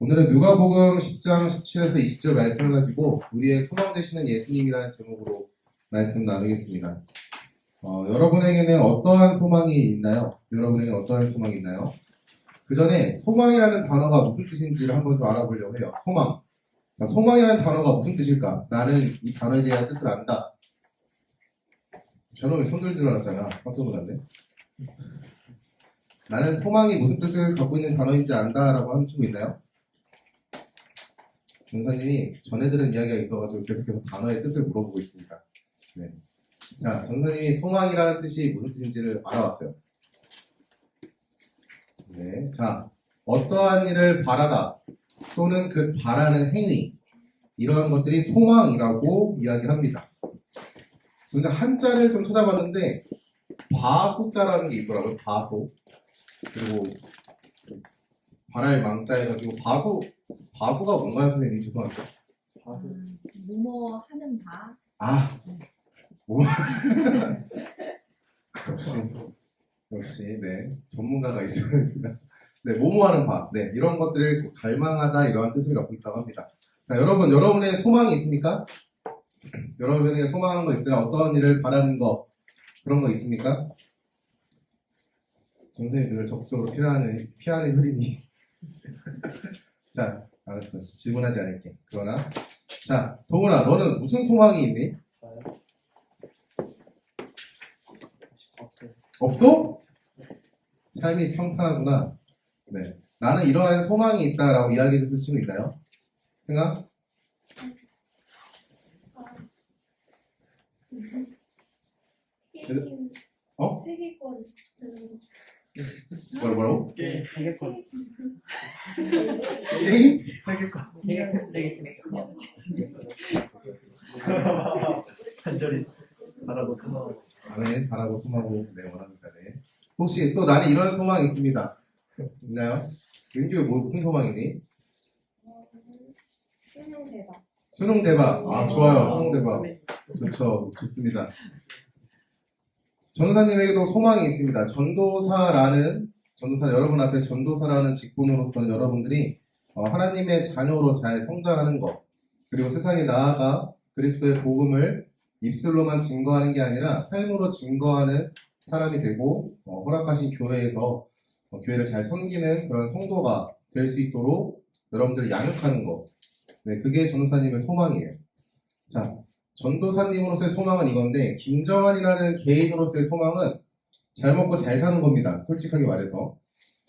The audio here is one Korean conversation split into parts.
오늘은 누가복음 10장 17에서 20절 말씀을 가지고 우리의 소망 되시는 예수님이라는 제목으로 말씀 나누겠습니다. 여러분에게는 어떠한 소망이 있나요? 여러분에게는 어떠한 소망이 있나요? 그 전에 소망이라는 단어가 무슨 뜻인지를 한번 좀 알아보려고 해요. 소망. 자, 소망이라는 단어가 무슨 뜻일까? 나는 이 단어에 대한 뜻을 안다. 저놈이 손들 줄 알았잖아. 깜짝 놀랐네. 나는 소망이 무슨 뜻을 갖고 있는 단어인지 안다라고 하는 친구 있나요? 전사님이 전에 들은 이야기가 있어가지고 계속해서 단어의 뜻을 물어보고 있습니다. 네. 자, 전사님이 소망이라는 뜻이 무슨 뜻인지를 알아왔어요. 네. 자, 어떠한 일을 바라다 또는 그 바라는 행위 이러한 것들이 소망이라고 이야기합니다. 저는 한자를 좀 찾아봤는데 바소자라는 게 있더라고요. 바소. 그리고 바랄 망자 해가지고 바소가 뭔가요, 선생님? 죄송합니다. 바소. 뭐뭐 하는 바. 아, 뭐? 역시, 네. 전문가가 있어야 됩니다. 네, 뭐뭐하는 바. 네, 이런 것들을 갈망하다, 이러한 뜻을 갖고 있다고 합니다. 자, 여러분의 소망이 있습니까? 여러분에게 소망하는 거 있어요? 어떤 일을 바라는 거, 그런 거 있습니까? 선생님들을 적극적으로 피하는 흐리니. 자, 알았어. 질문하지 않을게. 그러나, 자, 동훈아, 너는 무슨 소망이 있니? 없어? 삶이 평탄하구나. 네. 나는 이러한 소망이 있다라고 이야기해 줄 수 있나요? 승아? 어? 세계권. 뭐라고? 세계권. 게임? 간절히 바라고 소망하고. 아멘. 바라고 소망하고 네, 원합니다. 네. 혹시 또 나는 이런 소망이 있습니다. 있나요? 윤규 무슨 소망이니? 수능 대박. 수능 대박. 아, 좋아요. 수능 대박. 좋죠. 좋습니다. 전도사님에게도 소망이 있습니다. 여러분 앞에 전도사라는 직분으로서는 여러분들이 하나님의 자녀로 잘 성장하는 것, 그리고 세상에 나아가 그리스도의 복음을 입술로만 증거하는 게 아니라 삶으로 증거하는 사람이 되고 허락하신 교회에서 교회를 잘 섬기는 그런 성도가 될 수 있도록 여러분들을 양육하는 것. 네, 그게 전도사님의 소망이에요. 자, 전도사님으로서의 소망은 이건데 김정환이라는 개인으로서의 소망은 잘 먹고 잘 사는 겁니다. 솔직하게 말해서.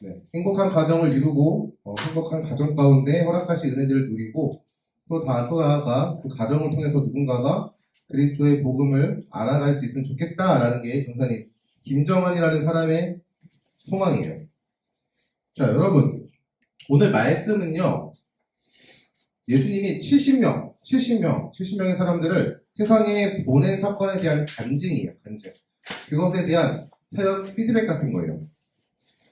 네, 행복한 가정을 이루고 행복한 가정 가운데 허락하신 은혜들을 누리고 또 나아가 그 가정을 통해서 누군가가 그리스도의 복음을 알아갈 수 있으면 좋겠다라는 게 전도사님 김정환이라는 사람의 소망이에요. 자, 여러분 오늘 말씀은요. 예수님이 70명의 사람들을 세상에 보낸 사건에 대한 간증이에요. 간증. 그것에 대한 사역 피드백 같은 거예요.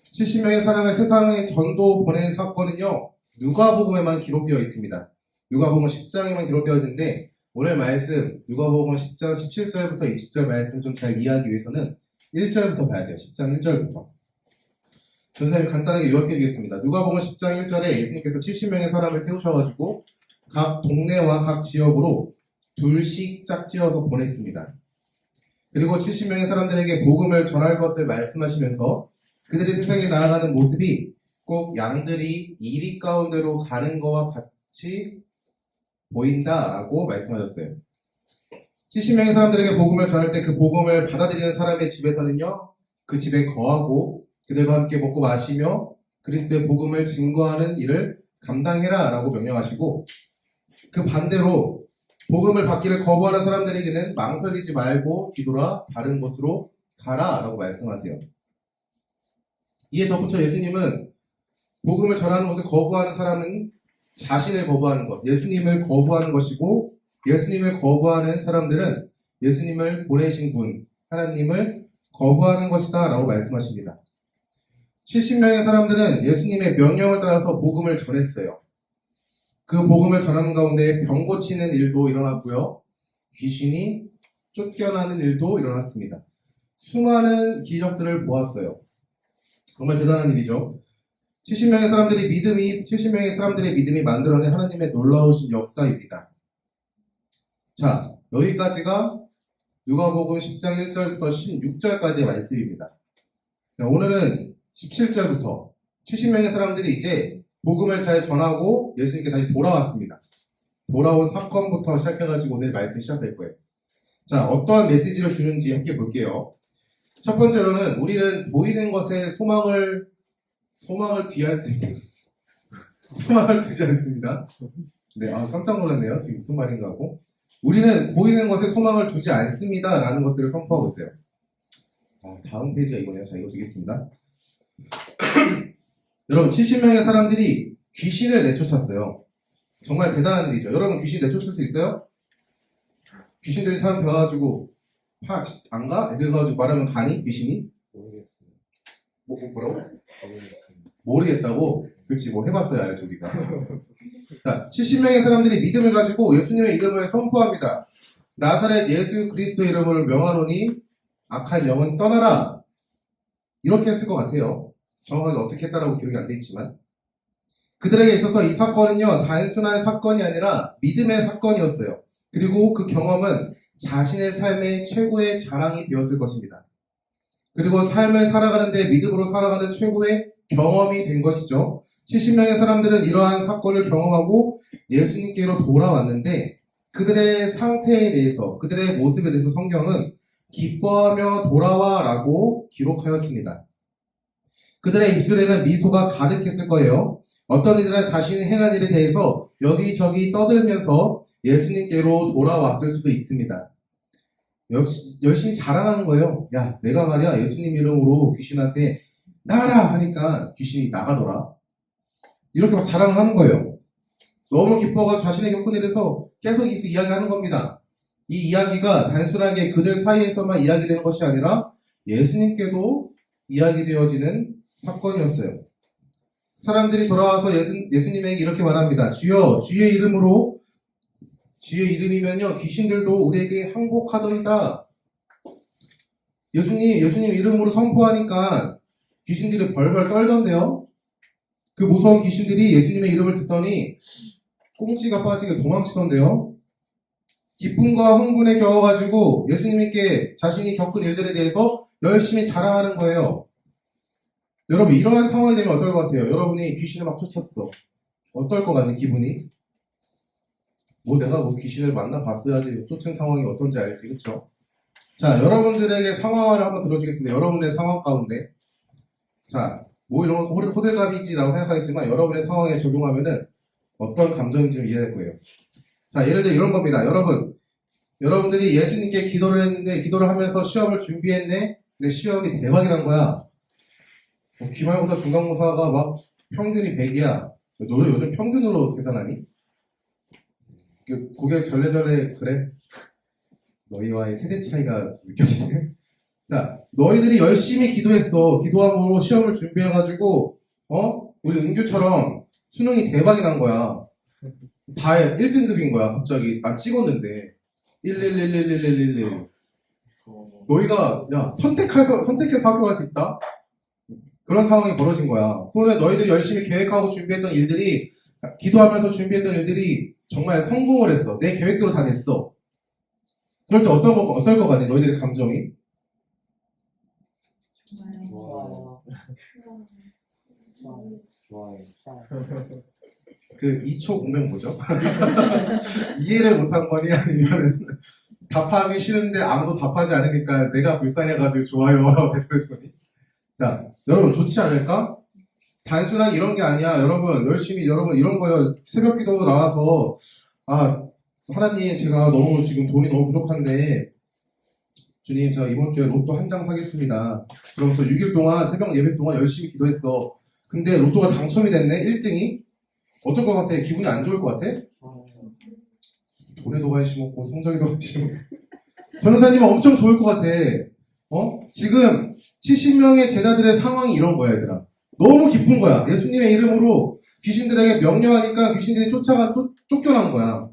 70명의 사람을 세상에 전도 보낸 사건은요. 누가복음에만 기록되어 있습니다. 누가복음 10장에만 기록되어 있는데 오늘 말씀 누가복음 10장 17절부터 20절 말씀 좀 잘 이해하기 위해서는 1절부터 봐야 돼요. 10장 1절부터. 전사님 간단하게 요약해 주겠습니다. 누가복음 10장 1절에 예수님께서 70명의 사람을 세우셔가지고 각 동네와 각 지역으로 둘씩 짝지어서 보냈습니다. 그리고 70명의 사람들에게 복음을 전할 것을 말씀하시면서 그들이 세상에 나아가는 모습이 꼭 양들이 이리 가운데로 가는 것과 같이 보인다라고 말씀하셨어요. 70명의 사람들에게 복음을 전할 때 그 복음을 받아들이는 사람의 집에서는요. 그 집에 거하고 그들과 함께 먹고 마시며 그리스도의 복음을 증거하는 일을 감당해라 라고 명령하시고 그 반대로 복음을 받기를 거부하는 사람들에게는 망설이지 말고 뒤돌아 다른 곳으로 가라 라고 말씀하세요. 이에 덧붙여 예수님은 복음을 전하는 것을 거부하는 사람은 자신을 거부하는 것, 예수님을 거부하는 것이고 예수님을 거부하는 사람들은 예수님을 보내신 분, 하나님을 거부하는 것이다 라고 말씀하십니다. 70명의 사람들은 예수님의 명령을 따라서 복음을 전했어요. 그 복음을 전하는 가운데 병 고치는 일도 일어났고요. 귀신이 쫓겨나는 일도 일어났습니다. 수많은 기적들을 보았어요. 정말 대단한 일이죠. 70명의 사람들의 믿음이 만들어낸 하나님의 놀라우신 역사입니다. 자, 여기까지가 누가복음 10장 1절부터 16절까지의 말씀입니다. 자, 오늘은 17절부터 70명의 사람들이 이제 복음을 잘 전하고 예수님께 다시 돌아왔습니다. 돌아온 사건부터 시작해가지고 오늘 말씀이 시작될 거예요. 자, 어떠한 메시지를 주는지 함께 볼게요. 첫 번째로는 우리는 보이는 것에 소망을 두지 않습니다. 네, 깜짝 놀랐네요. 지금 무슨 말인가 하고. 우리는 보이는 것에 소망을 두지 않습니다. 라는 것들을 선포하고 있어요. 다음 페이지가 이거네요. 자, 이거 두겠습니다. 여러분, 70명의 사람들이 귀신을 내쫓았어요. 정말 대단한 일이죠. 여러분, 귀신 내쫓을 수 있어요? 귀신들이 사람 들어가가지고 안 가? 이래가지고 말하면 가니? 귀신이? 뭐라고? 모르겠다고? 그치, 뭐 해봤어야 알죠, 우리가. 자, 70명의 사람들이 믿음을 가지고 예수님의 이름을 선포합니다. 나사렛 예수 그리스도의 이름을 명하노니 악한 영은 떠나라. 이렇게 했을 것 같아요. 정확하게 어떻게 했다라고 기록이 안 돼 있지만. 그들에게 있어서 이 사건은요, 단순한 사건이 아니라 믿음의 사건이었어요. 그리고 그 경험은 자신의 삶의 최고의 자랑이 되었을 것입니다. 그리고 삶을 살아가는데 믿음으로 살아가는 최고의 경험이 된 것이죠. 70명의 사람들은 이러한 사건을 경험하고 예수님께로 돌아왔는데 그들의 상태에 대해서, 그들의 모습에 대해서 성경은 기뻐하며 돌아와 라고 기록하였습니다. 그들의 입술에는 미소가 가득했을 거예요. 어떤 이들은 자신이 행한 일에 대해서 여기저기 떠들면서 예수님께로 돌아왔을 수도 있습니다. 역시 열심히 자랑하는 거예요. 야, 내가 말이야 예수님 이름으로 귀신한테 나가라 하니까 귀신이 나가더라. 이렇게 막 자랑을 하는 거예요. 너무 기뻐가지고 자신의 겪은 일에서 계속 이야기하는 겁니다. 이 이야기가 단순하게 그들 사이에서만 이야기되는 것이 아니라 예수님께도 이야기되어지는 사건이었어요. 사람들이 돌아와서 예수님에게 이렇게 말합니다. 주여, 주의 이름으로, 주의 이름이면요 귀신들도 우리에게 항복하더이다. 예수님 이름으로 선포하니까 귀신들이 벌벌 떨던데요. 그 무서운 귀신들이 예수님의 이름을 듣더니 꽁지가 빠지게 도망치던데요. 기쁨과 흥분에 겨워가지고 예수님께 자신이 겪은 일들에 대해서 열심히 자랑하는 거예요. 여러분, 이러한 상황이 되면 어떨 것 같아요? 여러분이 귀신을 막 쫓았어. 어떨 것 같니, 기분이? 내가 귀신을 만나봤어야지 쫓은 상황이 어떤지 알지, 그쵸? 자, 여러분들에게 상황을 한번 들어주겠습니다. 여러분의 상황 가운데. 자, 이런 거 호들갑이지라고 생각하겠지만 여러분의 상황에 적용하면은 어떤 감정인지 이해할 거예요. 자, 예를 들어 이런 겁니다. 여러분들이 예수님께 기도를 했는데, 기도를 하면서 시험을 준비했네? 근데 시험이 대박이 난 거야. 기말고사, 중간고사가 막 평균이 100이야. 너는 요즘 평균으로 계산하니? 고개 절레절레 그래? 너희와의 세대 차이가 느껴지네? 자, 너희들이 열심히 기도했어. 기도함으로 시험을 준비해가지고, 우리 은규처럼 수능이 대박이 난 거야. 다 1등급인 거야, 갑자기. 난 찍었는데. 111111111. 너희가, 선택해서 학교 갈 수 있다? 그런 상황이 벌어진 거야. 또는 너희들이 열심히 계획하고 준비했던 일들이, 기도하면서 준비했던 일들이 정말 성공을 했어. 내 계획대로 다 됐어. 그럴 때 어떨 것 같니? 너희들의 감정이? 그 2초 공백 뭐죠? 이해를 못한 거니? 아니면 답하기 싫은데 아무도 답하지 않으니까 내가 불쌍해가지고 좋아요라고 대표해주니? 자, 여러분 좋지 않을까? 단순하게 이런 게 아니야. 여러분 이런 거요. 새벽 기도 나와서 하나님 제가 너무 지금 돈이 너무 부족한데 주님 제가 이번 주에 로또 한 장 사겠습니다. 그러면서 6일 동안 새벽 예배 동안 열심히 기도했어. 근데 로또가 당첨이 됐네. 1등이. 어떨 것 같아? 기분이 안 좋을 것 같아? 돈에도 관심 없고 성적에도 관심 없고. 전도사님은 엄청 좋을 것 같아. 지금 70명의 제자들의 상황이 이런 거야, 얘들아. 너무 기쁜 거야. 예수님의 이름으로 귀신들에게 명령하니까 귀신들이 쫓겨난 거야.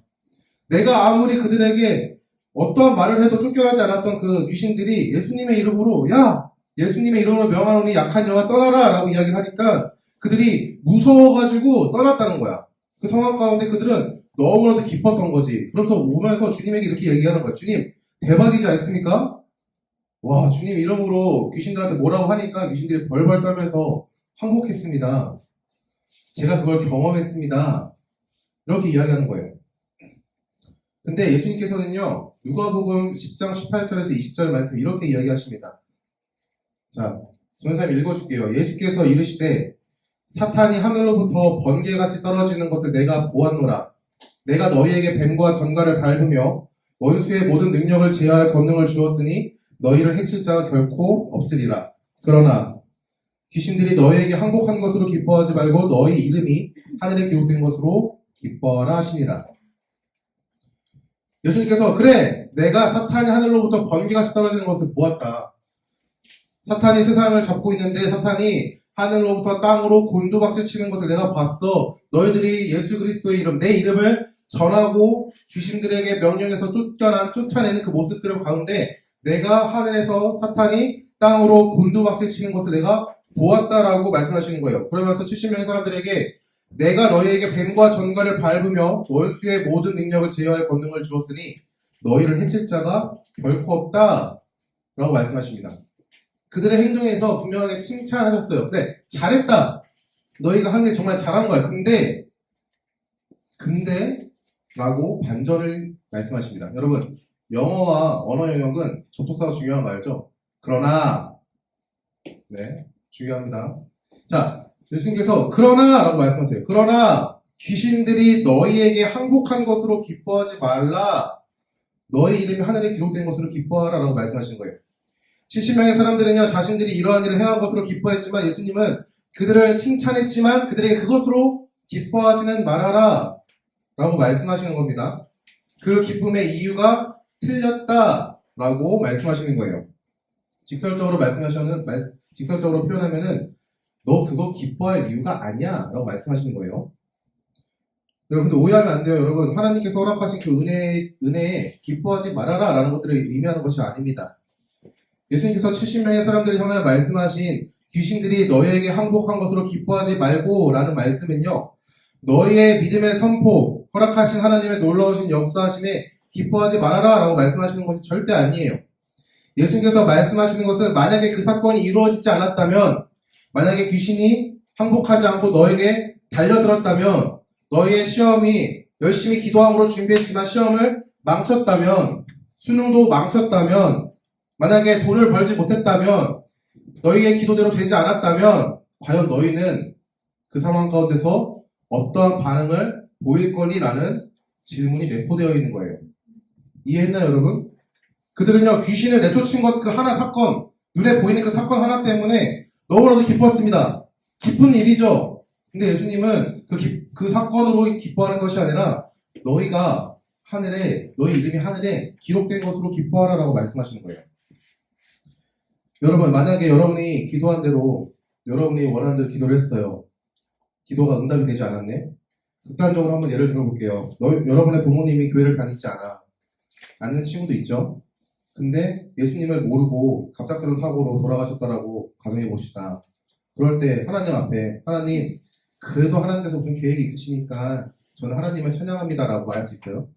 내가 아무리 그들에게 어떠한 말을 해도 쫓겨나지 않았던 그 귀신들이 예수님의 이름으로 예수님의 이름으로 명하노니 약한 영아 떠나라 라고 이야기를 하니까 그들이 무서워가지고 떠났다는 거야. 그 상황 가운데 그들은 너무나도 기뻤던 거지. 그러면서 오면서 주님에게 이렇게 얘기하는 거야. 주님, 대박이지 않습니까? 와, 주님 이름으로 귀신들한테 뭐라고 하니까 귀신들이 벌벌 떨면서 항복했습니다. 제가 그걸 경험했습니다. 이렇게 이야기하는 거예요. 근데 예수님께서는요, 누가복음 10장 18절에서 20절 말씀 이렇게 이야기하십니다. 자, 전사님 읽어줄게요. 예수께서 이르시되 사탄이 하늘로부터 번개같이 떨어지는 것을 내가 보았노라. 내가 너희에게 뱀과 전갈을 밟으며 원수의 모든 능력을 제어할 권능을 주었으니 너희를 해칠 자가 결코 없으리라. 그러나 귀신들이 너희에게 항복한 것으로 기뻐하지 말고 너희 이름이 하늘에 기록된 것으로 기뻐하라 하시니라. 예수님께서 그래, 내가 사탄이 하늘로부터 번개같이 떨어지는 것을 보았다. 사탄이 세상을 잡고 있는데 사탄이 하늘로부터 땅으로 곤두박질 치는 것을 내가 봤어. 너희들이 예수 그리스도의 이름, 내 이름을 전하고 귀신들에게 명령해서 쫓아내는 그 모습들 가운데 내가 하늘에서 사탄이 땅으로 곤두박질 치는 것을 내가 보았다라고 말씀하시는 거예요. 그러면서 70명의 사람들에게 내가 너희에게 뱀과 전갈을 밟으며 원수의 모든 능력을 제어할 권능을 주었으니 너희를 해칠 자가 결코 없다 라고 말씀하십니다. 그들의 행동에서 분명하게 칭찬하셨어요. 그래, 잘했다. 너희가 한 게 정말 잘한 거야. 근데 라고 반전을 말씀하십니다. 여러분, 영어와 언어 영역은 접속사가 중요한 거 알죠? 그러나, 네, 중요합니다. 자, 예수님께서 그러나 라고 말씀하세요. 그러나 귀신들이 너희에게 항복한 것으로 기뻐하지 말라. 너희 이름이 하늘에 기록된 것으로 기뻐하라 라고 말씀하신 거예요. 70명의 사람들은요, 자신들이 이러한 일을 행한 것으로 기뻐했지만 예수님은 그들을 칭찬했지만 그들에게 그것으로 기뻐하지는 말아라 라고 말씀하시는 겁니다. 그 기쁨의 이유가 틀렸다라고 말씀하시는 거예요. 직설적으로 직설적으로 표현하면은 너 그거 기뻐할 이유가 아니야 라고 말씀하시는 거예요. 여러분, 근데 오해하면 안 돼요. 여러분, 하나님께서 허락하신 그 은혜에 기뻐하지 말아라 라는 것들을 의미하는 것이 아닙니다. 예수님께서 70명의 사람들을 향하여 말씀하신 귀신들이 너희에게 항복한 것으로 기뻐하지 말고 라는 말씀은요, 너희의 믿음의 선포, 허락하신 하나님의 놀라우신 역사하심에 기뻐하지 말아라 라고 말씀하시는 것이 절대 아니에요. 예수님께서 말씀하시는 것은 만약에 그 사건이 이루어지지 않았다면, 만약에 귀신이 항복하지 않고 너에게 달려들었다면, 너희의 시험이 열심히 기도함으로 준비했지만 시험을 망쳤다면, 수능도 망쳤다면, 만약에 돈을 벌지 못했다면, 너희의 기도대로 되지 않았다면, 과연 너희는 그 상황 가운데서 어떠한 반응을 보일 거니라는 질문이 내포되어 있는 거예요. 이해했나요, 여러분? 그들은요, 귀신을 내쫓은 것 그 하나 사건, 눈에 보이는 그 사건 하나 때문에 너무나도 기뻤습니다. 기쁜 일이죠. 근데 예수님은 그 사건으로 기뻐하는 것이 아니라 너희가 너희 이름이 하늘에 기록된 것으로 기뻐하라라고 말씀하시는 거예요. 여러분, 만약에 여러분이 기도한 대로 여러분이 원하는 대로 기도를 했어요. 기도가 응답이 되지 않았네? 극단적으로 한번 예를 들어볼게요. 여러분의 부모님이 교회를 다니지 않는 친구도 있죠? 근데 예수님을 모르고 갑작스러운 사고로 돌아가셨다라고 가정해 봅시다. 그럴 때 하나님 앞에 하나님, 그래도 하나님께서 무슨 계획이 있으시니까 저는 하나님을 찬양합니다라고 말할 수 있어요?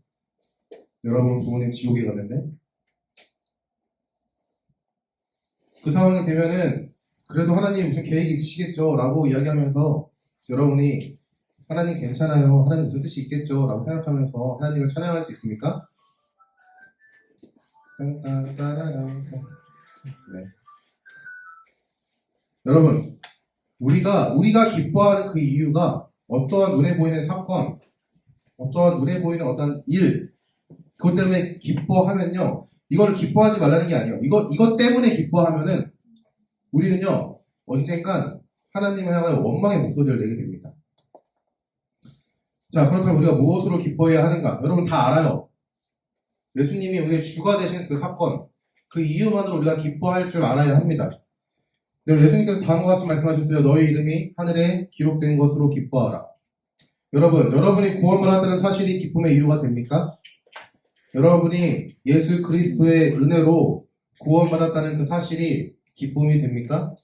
여러분 부모님 지옥에 갔는데? 그 상황이 되면은 그래도 하나님 무슨 계획이 있으시겠죠? 라고 이야기하면서 여러분이 하나님 괜찮아요. 하나님 무슨 뜻이 있겠죠? 라고 생각하면서 하나님을 찬양할 수 있습니까? 네. 여러분, 우리가 기뻐하는 그 이유가 어떠한 눈에 보이는 사건, 어떠한 눈에 보이는 어떤 일, 그것 때문에 기뻐하면요, 이거를 기뻐하지 말라는 게 아니에요. 이것 때문에 기뻐하면은 우리는요, 언젠간 하나님을 향하여 원망의 목소리를 내게 됩니다. 자, 그렇다면 우리가 무엇으로 기뻐해야 하는가? 여러분 다 알아요. 예수님이 우리의 주가 되신 그 사건, 그 이유만으로 우리가 기뻐할 줄 알아야 합니다. 예수님께서 다음과 같이 말씀하셨어요. 너희 이름이 하늘에 기록된 것으로 기뻐하라. 여러분이 구원을 받았다는 사실이 기쁨의 이유가 됩니까? 여러분이 예수 그리스도의 은혜로 구원받았다는 그 사실이 기쁨이 됩니까?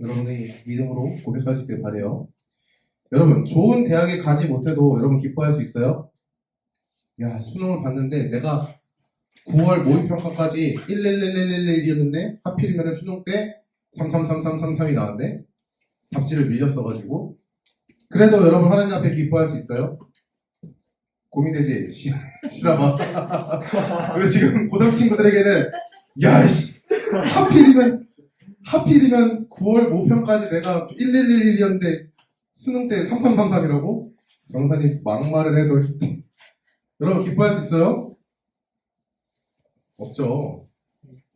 여러분의 믿음으로 고백할 수 있길 바라요. 여러분, 좋은 대학에 가지 못해도 여러분 기뻐할 수 있어요? 야, 수능을 봤는데 내가 9월 모의평가까지 11111이었는데 하필이면 수능 때 333333이 나왔네? 답지를 밀렸어가지고. 그래도 여러분 하나님 앞에 기뻐할 수 있어요? 고민되지? 시다봐. 그리고 지금 고3 친구들에게는 야이씨 하필이면 9월 모평까지 내가 1111이었는데 수능 때 3333이라고? 정사님 막말을 해도 여러분 기뻐할 수 있어요? 없죠.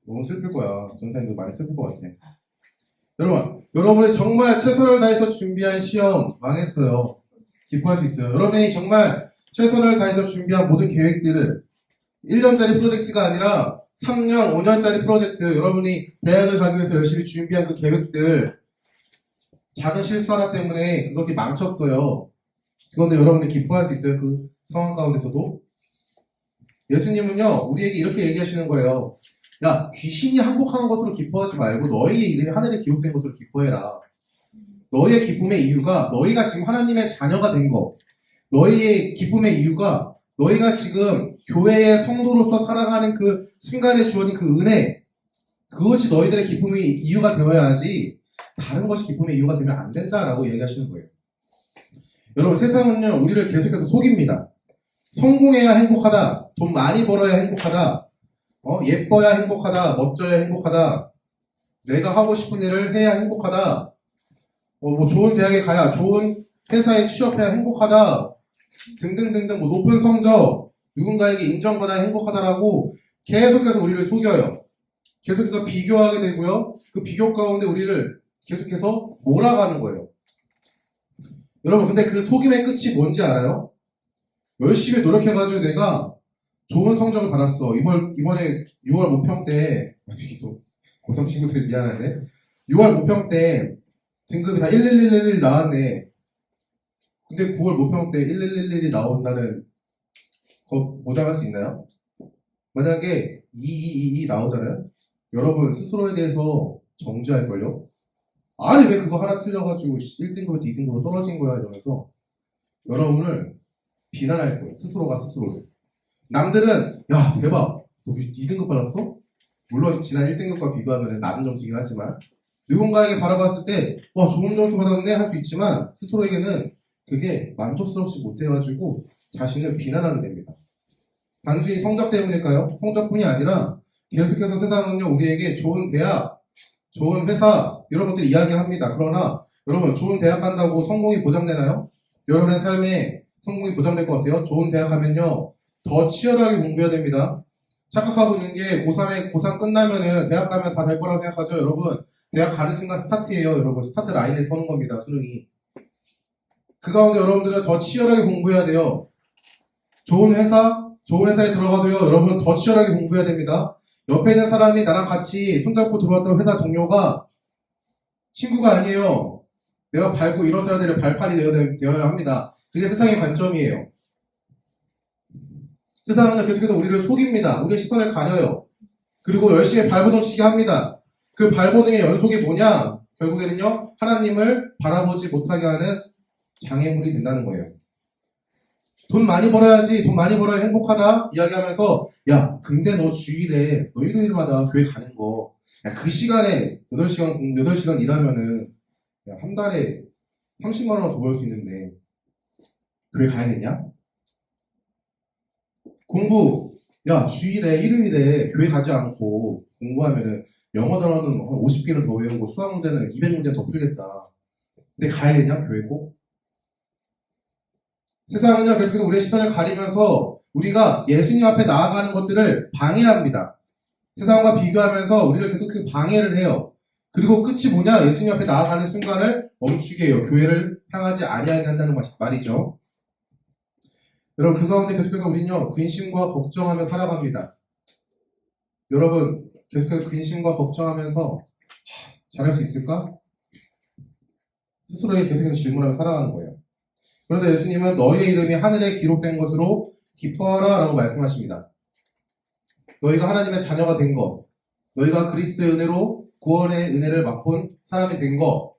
너무 슬플 거야. 정사님도 많이 슬플 것 같아. 여러분이 정말 최선을 다해서 준비한 시험 망했어요. 기뻐할 수 있어요. 여러분이 정말 최선을 다해서 준비한 모든 계획들을 1년짜리 프로젝트가 아니라 3년, 5년짜리 프로젝트, 여러분이 대학을 가기 위해서 열심히 준비한 그 계획들, 작은 실수 하나 때문에 그것이 망쳤어요. 그런데 여러분이 기뻐할 수 있어요. 그 상황 가운데서도. 예수님은요, 우리에게 이렇게 얘기하시는 거예요. 야, 귀신이 항복한 것으로 기뻐하지 말고 너희의 이름이 하늘에 기록된 것으로 기뻐해라. 너희의 기쁨의 이유가 너희가 지금 하나님의 자녀가 된 거. 너희의 기쁨의 이유가 너희가 지금 교회의 성도로서 살아가는 그 순간에 주어진 그 은혜, 그것이 너희들의 기쁨의 이유가 되어야 하지 다른 것이 기쁨의 이유가 되면 안 된다라고 얘기하시는 거예요. 여러분, 세상은요, 우리를 계속해서 속입니다. 성공해야 행복하다, 돈 많이 벌어야 행복하다, 예뻐야 행복하다, 멋져야 행복하다, 내가 하고 싶은 일을 해야 행복하다, 뭐 좋은 대학에 가야, 좋은 회사에 취업해야 행복하다, 등등등등, 뭐 높은 성적, 누군가에게 인정받아야 행복하다라고 계속해서 우리를 속여요. 계속해서 비교하게 되고요. 그 비교 가운데 우리를 계속해서 몰아가는 거예요. 여러분, 근데 그 속임의 끝이 뭔지 알아요? 열심히 노력해가지고 내가 좋은 성적을 받았어. 이번에 6월 모평 때, 고3 친구들 미안한데, 6월 모평 때 등급이 다 11111 나왔네. 근데 9월 모평 때 1111이 나온다는 거 보장할 수 있나요? 만약에 2222 나오잖아요? 여러분 스스로에 대해서 정지할걸요? 아니 왜 그거 하나 틀려가지고 1등급에서 2등급으로 떨어진 거야 이러면서 여러분을 비난할 거예요. 스스로가 스스로를. 남들은 야 대박 너 2등급 받았어? 물론 지난 1등급과 비교하면 낮은 점수이긴 하지만 누군가에게 바라봤을 때 와 좋은 점수 받았네 할 수 있지만 스스로에게는 그게 만족스럽지 못해가지고 자신을 비난하게 됩니다. 단순히 성적 때문일까요? 성적뿐이 아니라 계속해서 세상은요 우리에게 좋은 대학, 좋은 회사 이런 것들 이야기합니다. 그러나 여러분 좋은 대학 간다고 성공이 보장되나요? 여러분의 삶에 성공이 보장될 것 같아요? 좋은 대학 가면요 더 치열하게 공부해야 됩니다. 착각하고 있는 게 고3 끝나면은 대학 가면 다 될 거라고 생각하죠. 여러분 대학 가는 순간 스타트예요. 여러분 스타트 라인에 서는 겁니다. 수능이. 그 가운데 여러분들은 더 치열하게 공부해야 돼요. 좋은 회사에 들어가도요, 여러분 더 치열하게 공부해야 됩니다. 옆에 있는 사람이 나랑 같이 손잡고 들어왔던 회사 동료가 친구가 아니에요. 내가 밟고 일어서야 될 발판이 되어야 합니다. 그게 세상의 관점이에요. 세상은 계속해서 우리를 속입니다. 우리의 시선을 가려요. 그리고 열심히 발버둥치게 합니다. 그 발버둥의 연속이 뭐냐? 결국에는요, 하나님을 바라보지 못하게 하는 장애물이 된다는 거예요. 돈 많이 벌어야지, 돈 많이 벌어야 행복하다 이야기하면서 야, 근데 너 주일에 너 일요일마다 교회 가는 거 야, 그 시간에 8시간 일하면은 야, 한 달에 30만 원 더 벌 수 있는데 교회 가야겠냐? 공부 야, 주일에 일요일에 교회 가지 않고 공부하면은 영어 단어는 50개는 더 외우고 수학 문제는 200문제 더 풀겠다. 근데 가야겠냐? 교회 꼭? 세상은요, 계속해서 우리의 시선을 가리면서 우리가 예수님 앞에 나아가는 것들을 방해합니다. 세상과 비교하면서 우리를 계속 방해를 해요. 그리고 끝이 뭐냐? 예수님 앞에 나아가는 순간을 멈추게 해요. 교회를 향하지 아니하게 한다는 말이죠. 여러분, 그 가운데 계속해서 우리는요, 근심과 걱정하며 살아갑니다. 여러분, 계속해서 근심과 걱정하면서 잘할 수 있을까? 스스로에게 계속해서 질문하며 살아가는 거예요. 그런데 예수님은 너희의 이름이 하늘에 기록된 것으로 기뻐하라 라고 말씀하십니다. 너희가 하나님의 자녀가 된 것, 너희가 그리스도의 은혜로 구원의 은혜를 맛본 사람이 된 거,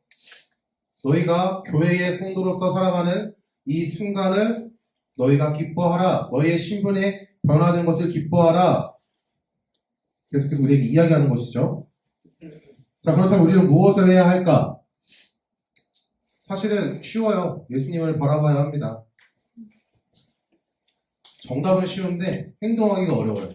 너희가 교회의 성도로서 살아가는 이 순간을 너희가 기뻐하라. 너희의 신분에 변화된 것을 기뻐하라. 계속해서 우리에게 이야기하는 것이죠. 자, 그렇다면 우리는 무엇을 해야 할까? 사실은 쉬워요. 예수님을 바라봐야 합니다. 정답은 쉬운데 행동하기가 어려워요.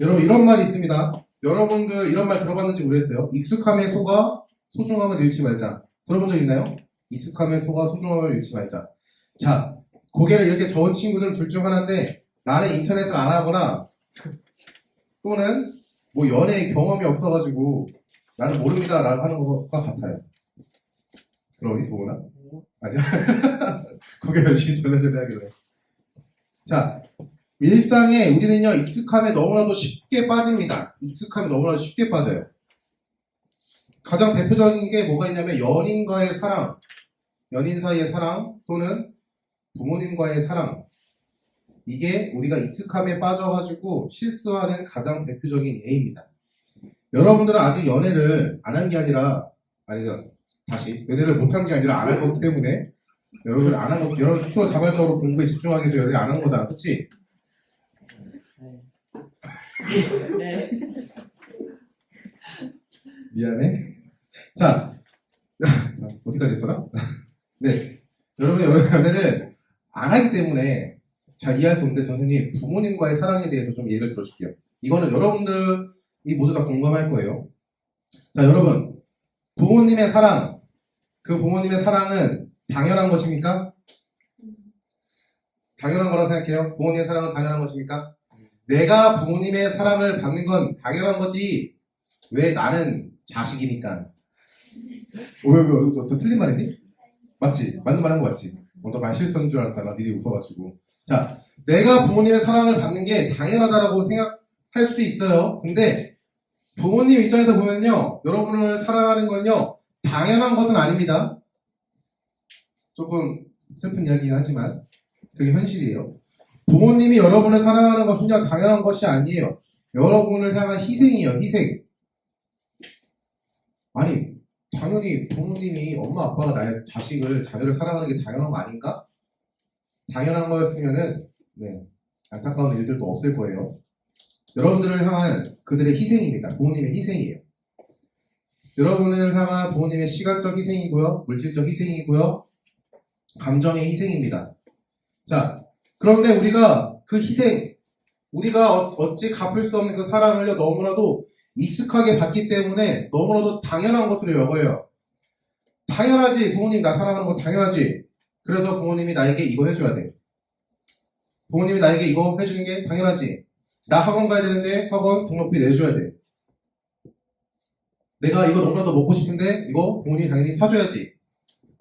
여러분, 이런 말이 있습니다. 여러분들 이런 말 들어봤는지 모르겠어요. 익숙함에 속아 소중함을 잃지 말자. 들어본 적 있나요? 익숙함에 속아 소중함을 잃지 말자. 자, 고개를 이렇게 저은 친구들은 둘 중 하나인데, 나는 인터넷을 안 하거나 또는 뭐 연애의 경험이 없어가지고 나는 모릅니다 라고 하는 것과 같아요. 그러니 도구나? 아니야? 고개 열심히 전해줘야 되길래. 자, 일상에 우리는요, 익숙함에 너무나도 쉽게 빠집니다. 익숙함에 너무나도 쉽게 빠져요. 가장 대표적인 게 뭐가 있냐면 연인과의 사랑, 연인 사이의 사랑 또는 부모님과의 사랑. 이게 우리가 익숙함에 빠져가지고 실수하는 가장 대표적인 예입니다. 여러분들은 아직 연애를 안 한 게 아니라, 아니죠. 다시, 연애를 못 한 게 아니라 안 한 거기 때문에 여러분 안 한 거, 여러분 스스로 자발적으로 공부에 집중하기 위해서 연애 안 한 거잖아. 그치? 네. 미안해. 자, 어디까지 했더라? 네. 여러분 연애를 안 하기 때문에 잘 이해할 수 없는데 선생님, 부모님과의 사랑에 대해서 좀 예를 들어줄게요. 이거는 여러분들이 모두 다 공감할 거예요. 자, 여러분, 부모님의 사랑, 그 부모님의 사랑은 당연한 것입니까? 당연한 거라고 생각해요. 부모님의 사랑은 당연한 것입니까? 내가 부모님의 사랑을 받는 건 당연한 거지. 왜? 나는 자식이니까. 너 틀린 말이니? 맞지? 맞는 말 한 거 맞지? 너 말 실수한 줄 알았잖아. 니들이 웃어가지고. 자, 내가 부모님의 사랑을 받는 게 당연하다라고 생각할 수도 있어요. 근데 부모님 입장에서 보면요, 여러분을 사랑하는 건요, 당연한 것은 아닙니다. 조금 슬픈 이야기긴 하지만 그게 현실이에요. 부모님이 여러분을 사랑하는 것은요, 당연한 것이 아니에요. 여러분을 향한 희생이에요, 희생. 아니, 당연히 부모님이, 엄마 아빠가 나의 자식을, 자녀를 사랑하는 게 당연한 거 아닌가? 당연한 거였으면은, 네, 안타까운 일들도 없을 거예요. 여러분들을 향한 그들의 희생입니다. 부모님의 희생이에요. 여러분을 향한 부모님의 시간적 희생이고요, 물질적 희생이고요, 감정의 희생입니다. 자, 그런데 우리가 그 희생, 우리가 어찌 갚을 수 없는 그 사랑을요, 너무나도 익숙하게 받기 때문에 너무나도 당연한 것으로 여겨요. 당연하지. 부모님 나 사랑하는 거 당연하지. 그래서 부모님이 나에게 이거 해줘야 돼. 부모님이 나에게 이거 해주는 게 당연하지. 나 학원 가야 되는데 학원 등록비 내줘야 돼. 내가 이거 너무나도 먹고 싶은데 이거 부모님이 당연히 사줘야지.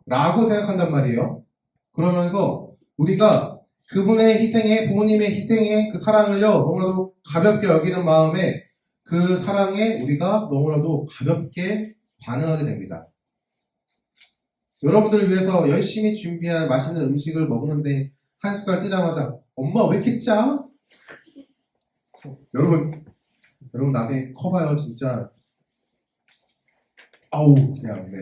라고 생각한단 말이에요. 그러면서 우리가 그분의 희생에, 부모님의 희생에 그 사랑을요, 너무나도 가볍게 여기는 마음에 그 사랑에 우리가 너무나도 가볍게 반응하게 됩니다. 여러분들을 위해서 열심히 준비한 맛있는 음식을 먹는데 한 숟갈 뜨자마자 엄마 왜 이렇게 짜? 여러분 나중에 커봐요 진짜. 아우 그냥 네.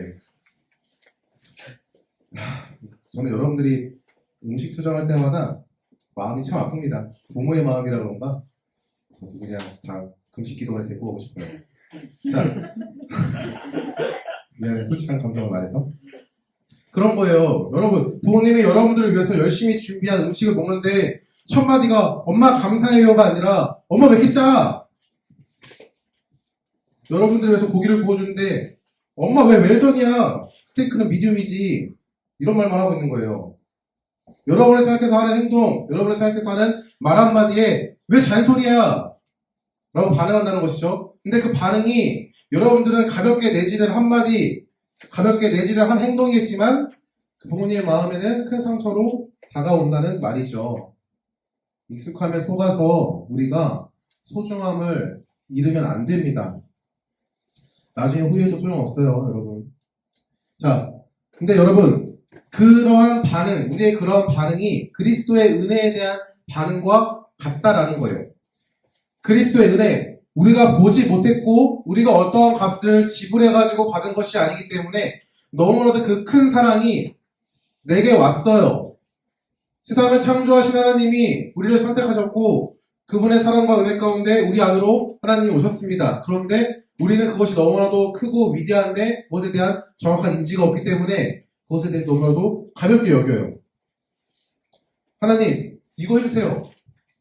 저는 여러분들이 음식 투정할 때마다 마음이 참 아픕니다. 부모의 마음이라 그런가? 저도 그냥 다 금식기도원에 데리고 오고 싶어요. 자, 미안해, 솔직한 감정을 말해서. 그런 거예요. 여러분, 부모님이 여러분들을 위해서 열심히 준비한 음식을 먹는데 첫 마디가 엄마 감사해요가 아니라 엄마 왜 이렇게 짜? 여러분들을 위해서 고기를 구워주는데 엄마 왜 웰던이야? 스테이크는 미디움이지. 이런 말만 하고 있는 거예요. 여러분을 생각해서 하는 행동, 여러분을 생각해서 하는 말 한마디에 왜 잔소리야? 라고 반응한다는 것이죠. 근데 그 반응이 여러분들은 가볍게 내지는 한마디, 가볍게 내지는 한 행동이겠지만 그 부모님의 마음에는 큰 상처로 다가온다는 말이죠. 익숙함에 속아서 우리가 소중함을 잃으면 안 됩니다. 나중에 후회해도 소용없어요, 여러분. 자, 근데 여러분, 그러한 반응, 우리의 그러한 반응이 그리스도의 은혜에 대한 반응과 같다라는 거예요. 그리스도의 은혜, 우리가 보지 못했고 우리가 어떠한 값을 지불해가지고 받은 것이 아니기 때문에 너무나도 그 큰 사랑이 내게 왔어요. 세상을 창조하신 하나님이 우리를 선택하셨고 그분의 사랑과 은혜 가운데 우리 안으로 하나님이 오셨습니다. 그런데 우리는 그것이 너무나도 크고 위대한데 그것에 대한 정확한 인지가 없기 때문에 그것에 대해서 너무나도 가볍게 여겨요. 하나님, 이거 해주세요.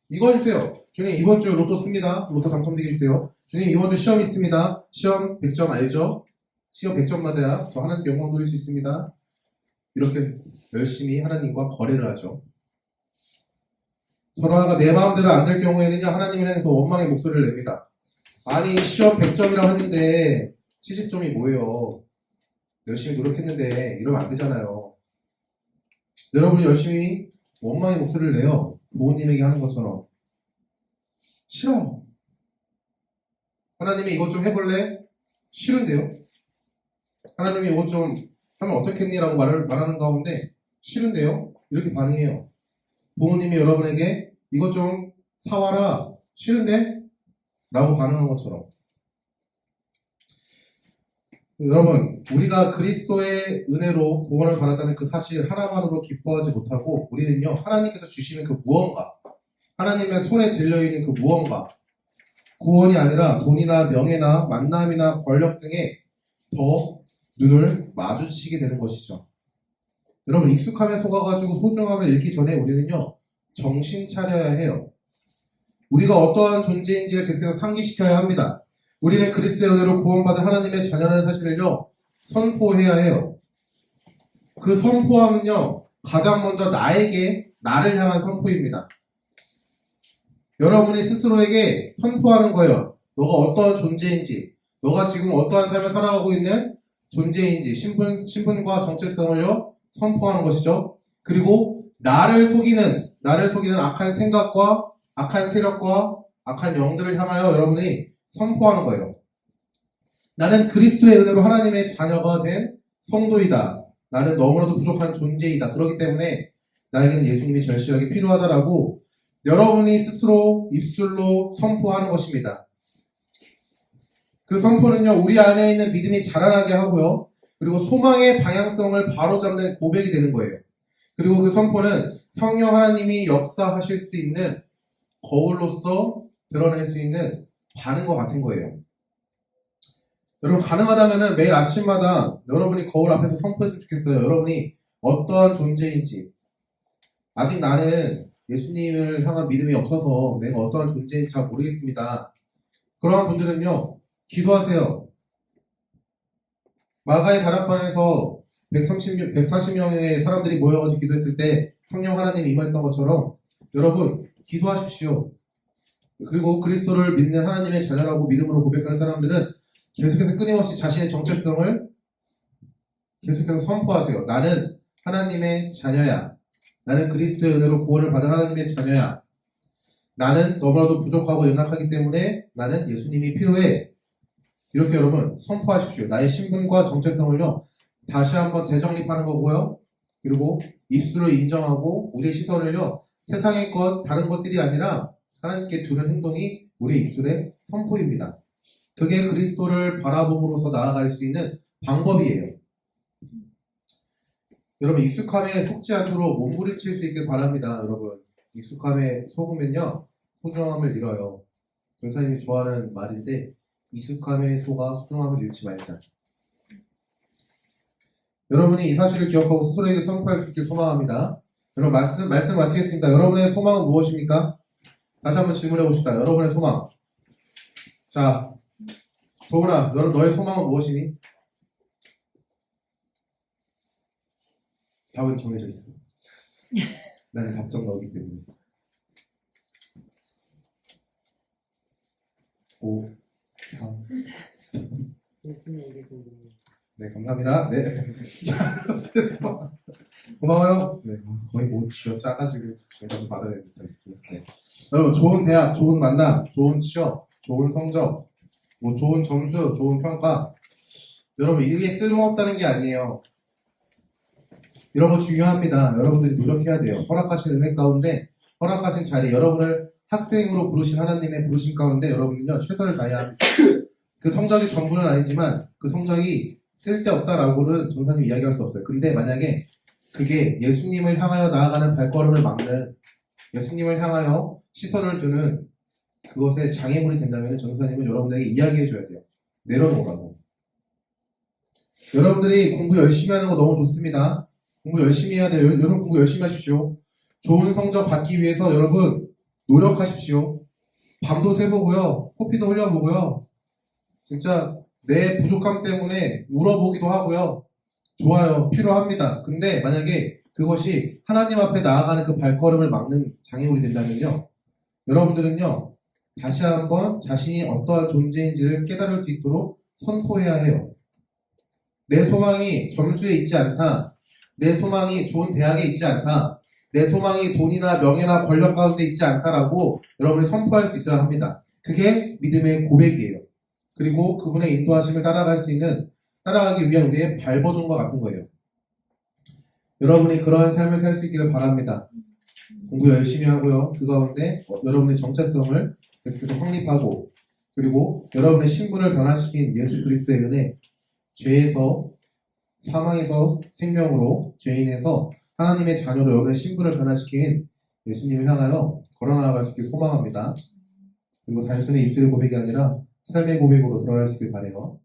이거 해주세요. 주님, 이번 주 로또 씁니다. 로또 당첨되게 해주세요. 주님, 이번 주 시험 있습니다. 시험 100점 알죠? 시험 100점 맞아야 저 하나님께 영광 돌릴 수 있습니다. 이렇게 열심히 하나님과 거래를 하죠. 전화가 내 마음대로 안 될 경우에는요, 하나님을 향해서 원망의 목소리를 냅니다. 아니, 시험 100점이라고 했는데 70점이 뭐예요? 열심히 노력했는데 이러면 안 되잖아요. 여러분이 열심히 원망의 목소리를 내요. 부모님에게 하는 것처럼. 싫어. 하나님이 이것 좀 해볼래? 싫은데요? 하나님이 이것 좀 하면 어떻겠니? 라고 말하는 가운데 싫은데요? 이렇게 반응해요. 부모님이 여러분에게 이것 좀 사와라. 싫은데? 라고 반응한 것처럼. 여러분, 우리가 그리스도의 은혜로 구원을 받았다는 그 사실 하나만으로 기뻐하지 못하고 우리는요, 하나님께서 주시는 그 무언가, 하나님의 손에 들려있는 그 무언가, 구원이 아니라 돈이나 명예나 만남이나 권력 등에 더 눈을 마주치게 되는 것이죠. 여러분, 익숙함에 속아가지고 소중함을 잃기 전에 우리는요, 정신 차려야 해요. 우리가 어떠한 존재인지를 계속해서 상기시켜야 합니다. 우리는 그리스도의 은혜로 구원받은 하나님의 자녀라는 사실을요, 선포해야 해요. 그 선포함은요, 가장 먼저 나를 향한 선포입니다. 여러분이 스스로에게 선포하는 거예요. 너가 어떠한 존재인지, 너가 지금 어떠한 삶을 살아가고 있는 존재인지, 신분과 정체성을요, 선포하는 것이죠. 그리고 나를 속이는 악한 생각과 악한 세력과 악한 영들을 향하여 여러분이 선포하는 거예요. 나는 그리스도의 은혜로 하나님의 자녀가 된 성도이다. 나는 너무나도 부족한 존재이다. 그렇기 때문에 나에게는 예수님이 절실하게 필요하다라고 여러분이 스스로 입술로 선포하는 것입니다. 그 선포는요, 우리 안에 있는 믿음이 자라나게 하고요. 그리고 소망의 방향성을 바로잡는 고백이 되는 거예요. 그리고 그 선포는 성령 하나님이 역사하실 수 있는 거울로서 드러낼 수 있는 반응과 같은 거예요. 여러분, 가능하다면 매일 아침마다 여러분이 거울 앞에서 선포했으면 좋겠어요. 여러분이 어떠한 존재인지. 아직 나는 예수님을 향한 믿음이 없어서 내가 어떠한 존재인지 잘 모르겠습니다. 그러한 분들은요, 기도하세요. 마가의 다락방에서 140명의 사람들이 모여가지고 기도했을 때 성령 하나님이 임했던 것처럼 여러분, 기도하십시오. 그리고 그리스도를 믿는 하나님의 자녀라고 믿음으로 고백하는 사람들은 계속해서 끊임없이 자신의 정체성을 계속해서 선포하세요. 나는 하나님의 자녀야. 나는 그리스도의 은혜로 구원을 받은 하나님의 자녀야. 나는 너무나도 부족하고 연약하기 때문에 나는 예수님이 필요해. 이렇게 여러분 선포하십시오. 나의 신분과 정체성을요, 다시 한번 재정립하는 거고요. 그리고 입술로 인정하고 우리의 시선을요, 세상의 것, 다른 것들이 아니라 하나님께 두는 행동이 우리의 입술의 선포입니다. 그게 그리스도를 바라봄으로써 나아갈 수 있는 방법이에요. 여러분, 익숙함에 속지 않도록 몸부림칠 수 있길 바랍니다. 여러분, 익숙함에 속으면요, 소중함을 잃어요. 교사님이 좋아하는 말인데, 익숙함에 속아 소중함을 잃지 말자. 여러분이 이 사실을 기억하고 스스로에게 선포할 수 있길 소망합니다. 여러분, 말씀 마치겠습니다. 여러분의 소망은 무엇입니까? 다시 한번 질문해 봅시다. 여러분의 소망. 자, 도훈아, 너의 소망은 무엇이니? 답은 정해져 있어. 나는 답정 나오기 때문에. 5, 4, 3. 네, 감사합니다. 네. 고마워요. 네, 거의 뭐 쥐어 짜가지고 정답을 받아야 됩니다. 네. 여러분, 좋은 대학, 좋은 만남, 좋은 취업, 좋은 성적, 뭐 좋은 점수, 좋은 평가. 여러분, 이게 쓸모없다는 게 아니에요. 이런 거 중요합니다. 여러분들이 노력해야 돼요. 허락하신 은혜 가운데 허락하신 자리, 여러분을 학생으로 부르신 하나님의 부르심 가운데 여러분은요 최선을 다해야 합니다. 그 성적이 전부는 아니지만 그 성적이 쓸데없다라고는 전사님 이야기할 수 없어요. 근데 만약에 그게 예수님을 향하여 나아가는 발걸음을 막는, 예수님을 향하여 시선을 두는 그것에 장애물이 된다면 전사님은 여러분에게 이야기해 줘야 돼요. 내려놓으라고. 여러분들이 공부 열심히 하는 거 너무 좋습니다. 공부 열심히 해야 돼요. 여러분 공부 열심히 하십시오. 좋은 성적 받기 위해서 여러분 노력하십시오. 밤도 새보고요. 코피도 흘려보고요. 진짜 내 부족함 때문에 울어보기도 하고요. 좋아요. 필요합니다. 근데 만약에 그것이 하나님 앞에 나아가는 그 발걸음을 막는 장애물이 된다면요. 여러분들은요. 다시 한번 자신이 어떠한 존재인지를 깨달을 수 있도록 선포해야 해요. 내 소망이 점수에 있지 않다. 내 소망이 좋은 대학에 있지 않다. 내 소망이 돈이나 명예나 권력 가운데 있지 않다라고 여러분이 선포할 수 있어야 합니다. 그게 믿음의 고백이에요. 그리고 그분의 인도하심을 따라가기 위한 우리의 발버둥과 같은 거예요. 여러분이 그러한 삶을 살 수 있기를 바랍니다. 공부 열심히 하고요. 그 가운데 여러분의 정체성을 계속해서 확립하고, 그리고 여러분의 신분을 변화시킨 예수 그리스도의 은혜, 죄에서 사망에서 생명으로, 죄인에서 하나님의 자녀로 여러분의 신분을 변화시킨 예수님을 향하여 걸어나갈 수 있길 소망합니다. 그리고 단순히 입술의 고백이 아니라 삶의 고백으로 드러날 수 있길 바라요.